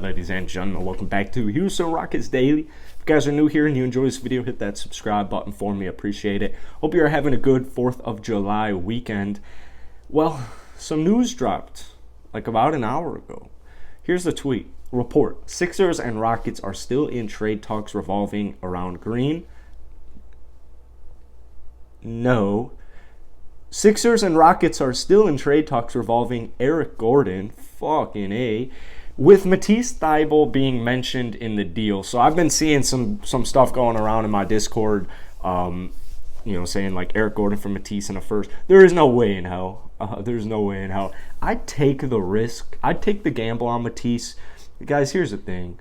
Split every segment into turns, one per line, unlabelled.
Ladies and gentlemen, welcome back to Houston Rockets Daily. If you guys are new here and you enjoy this video, hit that subscribe button for me. Appreciate it. Hope you're having a good 4th of July weekend. Well, some news dropped like about an hour ago. Here's the tweet. Report. Sixers and Rockets are still in trade talks revolving around Green. No. Sixers and Rockets are still in trade talks revolving Eric Gordon, fucking A, with Matisse Thybulle being mentioned in the deal. So I've been seeing some stuff going around in my Discord, saying like Eric Gordon for Matisse in a first. There is no way in hell. There's no way in hell. I'd take the risk. I'd take the gamble on Matisse. Guys, here's the thing.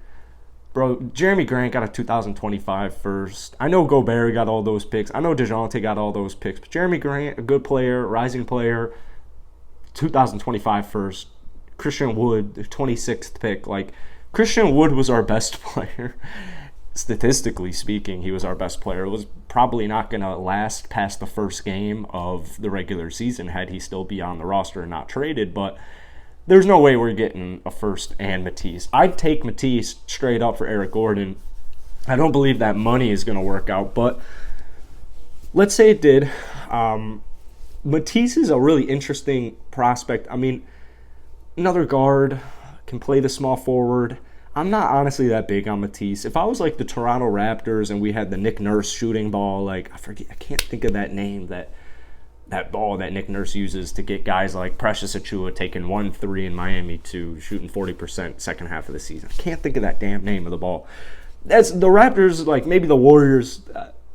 Bro, Jeremy Grant got a 2025 first. I know Gobert got all those picks. I know DeJounte got all those picks. But Jeremy Grant, a good player, rising player, 2025 first. Christian Wood, the 26th pick. Like, Christian Wood was our best player. Statistically speaking, he was our best player. It was probably not going to last past the first game of the regular season had he still be on the roster and not traded. But there's no way we're getting a first and Matisse. I'd take Matisse straight up for Eric Gordon. I don't believe that money is going to work out, but let's say it did. Matisse is a really interesting prospect. I mean, another guard, can play the small forward. I'm not honestly that big on Matisse. If I was like the Toronto Raptors and we had the Nick Nurse shooting ball, like I can't think of that name, that ball that Nick Nurse uses to get guys like Precious Achiuwa taking 1-3 in Miami to shooting 40% second half of the season. I can't think of that damn name of the ball. That's the Raptors, like maybe the Warriors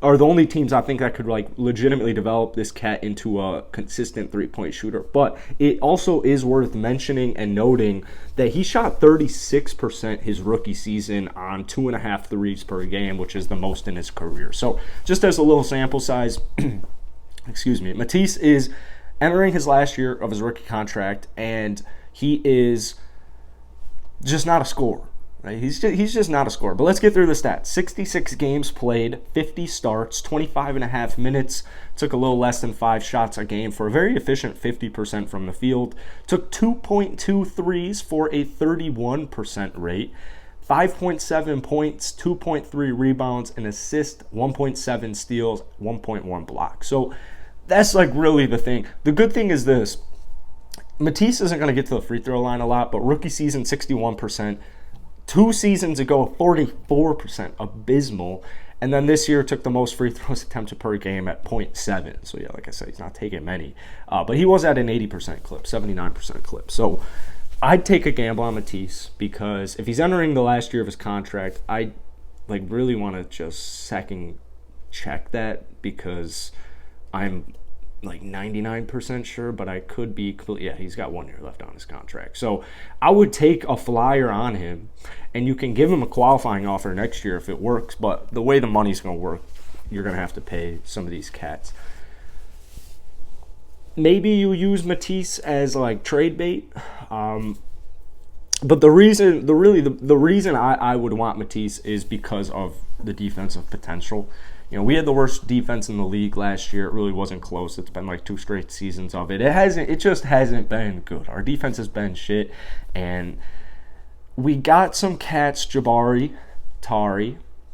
are the only teams I think that could like legitimately develop this cat into a consistent three-point shooter. But it also is worth mentioning and noting that he shot 36% his rookie season on 2.5 threes per game, which is the most in his career. So just as a little sample size, Matisse is entering his last year of his rookie contract, and he is just not a scorer. Right? He's just not a scorer. But let's get through the stats. 66 games played, 50 starts, 25.5 minutes. Took a little less than 5 shots a game for a very efficient 50% from the field. Took 2.2 threes for a 31% rate. 5.7 points, 2.3 rebounds, an assist, 1.7 steals, 1.1 blocks. So that's like really the thing. The good thing is this. Matisse isn't going to get to the free throw line a lot, but rookie season, 61%. 2 seasons ago, 44%, abysmal. And then this year took the most free throws attempted per game at 0.7. So yeah, like I said, he's not taking many. But he was at an 80% clip, 79% clip. So I'd take a gamble on Matisse because if he's entering the last year of his contract, I like really want to just second check that because I'm like 99% sure, but I could be completely, yeah, he's got 1 year left on his contract. So I would take a flyer on him, and you can give him a qualifying offer next year if it works, but the way the money's going to work, you're going to have to pay some of these cats. Maybe you use Matisse as like trade bait, but the reason I would want Matisse is because of the defensive potential. You know, we had the worst defense in the league last year. It really wasn't close. It's been like 2 straight seasons of it. It just hasn't been good. Our defense has been shit, and we got some cats, Jabari Tari.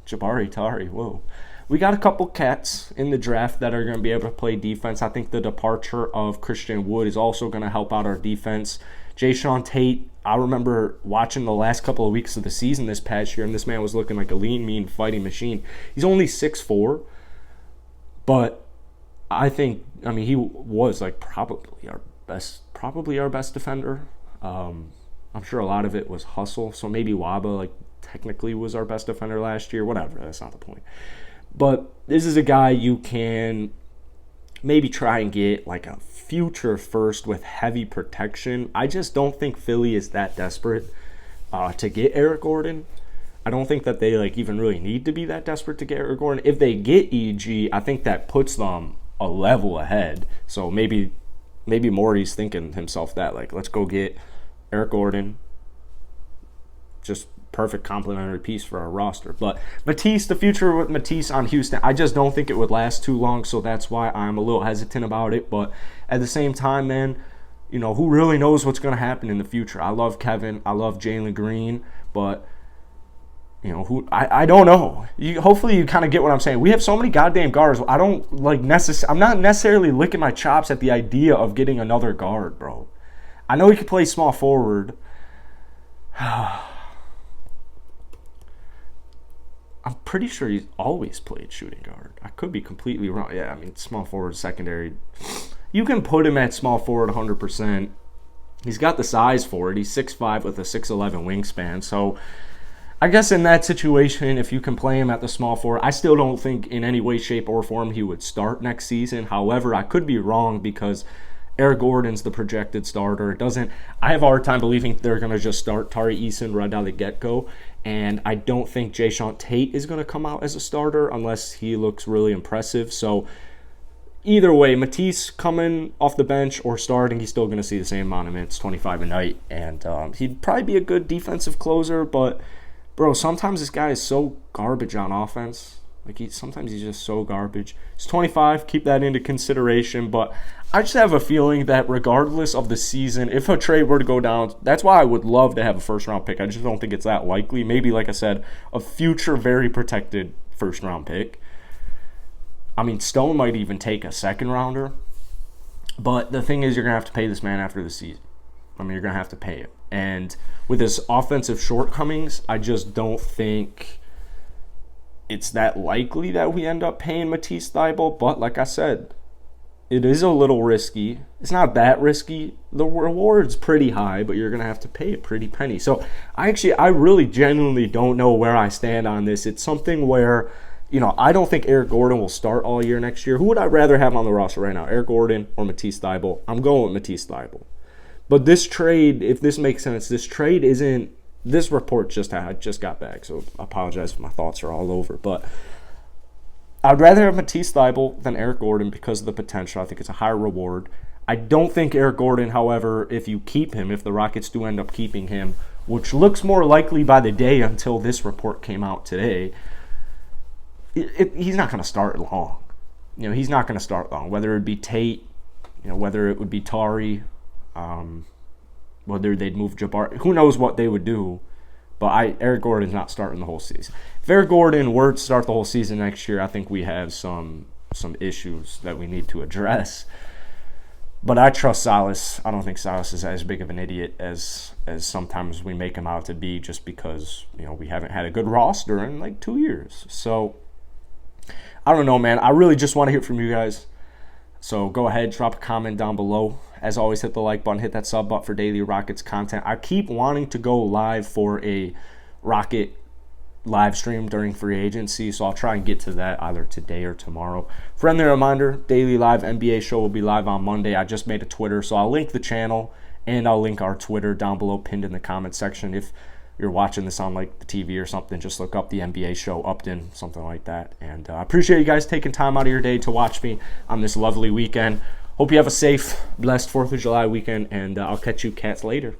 Whoa. We got a couple cats in the draft that are going to be able to play defense. I think the departure of Christian Wood is also going to help out our defense. Jae'Sean Tate, I remember watching the last couple of weeks of the season this past year, and this man was looking like a lean, mean fighting machine. He's only 6'4", but he was like probably our best defender. I'm sure a lot of it was hustle, so maybe Waba like technically was our best defender last year. Whatever, that's not the point. But this is a guy you can maybe try and get like a future first with heavy protection. I just don't think Philly is that desperate to get Eric Gordon. I don't think that they like even really need to be that desperate to get Eric Gordon. If they get EG, I think that puts them a level ahead. So maybe Morty's thinking himself that like, let's go get Eric Gordon. Just perfect complementary piece for our roster. But Matisse, the future with Matisse on Houston, I just don't think it would last too long, so that's why I'm a little hesitant about it. But at the same time, man, who really knows what's going to happen in the future? I love Kevin. I love Jalen Green. But, I don't know. Hopefully you kind of get what I'm saying. We have so many goddamn guards. I don't, I'm not necessarily licking my chops at the idea of getting another guard, bro. I know he could play small forward. I'm pretty sure he's always played shooting guard. I could be completely wrong. Yeah, I mean, small forward, secondary. You can put him at small forward 100%. He's got the size for it. He's 6'5" with a 6'11" wingspan. So I guess in that situation, if you can play him at the small forward, I still don't think in any way, shape, or form he would start next season. However, I could be wrong because Eric Gordon's the projected starter. I have a hard time believing they're going to just start Tari Eason right out of the get-go. And I don't think Jayshawn Tate is going to come out as a starter unless he looks really impressive. So either way, Matisse coming off the bench or starting, he's still going to see the same amount of minutes, 25 a night. And he'd probably be a good defensive closer. But, bro, sometimes this guy is so garbage on offense. Sometimes he's just so garbage. He's 25, keep that into consideration. But I just have a feeling that regardless of the season, if a trade were to go down, that's why I would love to have a first-round pick. I just don't think it's that likely. Maybe, like I said, a future very protected first-round pick. I mean, Stone might even take a second-rounder. But the thing is, you're going to have to pay this man after the season. I mean, you're going to have to pay him. And with his offensive shortcomings, I just don't think it's that likely that we end up paying Matisse Thybulle. But like I said, it is a little risky. It's not that risky. The reward's pretty high, but you're going to have to pay a pretty penny. So I really genuinely don't know where I stand on this. It's something where, I don't think Eric Gordon will start all year next year. Who would I rather have on the roster right now, Eric Gordon or Matisse Thybulle? I'm going with Matisse Thybulle. But this trade, if this makes sense, this trade isn't. This report just got back, so I apologize if my thoughts are all over. But I'd rather have Matisse Thybulle than Eric Gordon because of the potential. I think it's a higher reward. I don't think Eric Gordon, however, if you keep him, if the Rockets do end up keeping him, which looks more likely by the day until this report came out today, he's not going to start long. He's not going to start long. Whether it be Tate, whether it would be Tari, whether they'd move Jabbar, who knows what they would do. But Eric Gordon's not starting the whole season. If Eric Gordon were to start the whole season next year, I think we have some issues that we need to address. But I trust Silas. I don't think Silas is as big of an idiot as sometimes we make him out to be, just because we haven't had a good roster in 2 years. So I don't know, man. I really just want to hear from you guys. So go ahead, drop a comment down below. As always, hit the like button, hit that sub button for daily Rockets content. I keep wanting to go live for a Rocket live stream during free agency, so I'll try and get to that either today or tomorrow. Friendly reminder, daily live NBA show will be live on Monday. I just made a Twitter, so I'll link the channel and I'll link our Twitter down below, pinned in the comment section. If you're watching this on the TV or something, just look up the NBA show, Upton, something like that. And I appreciate you guys taking time out of your day to watch me on this lovely weekend. Hope you have a safe, blessed 4th of July weekend, and I'll catch you cats later.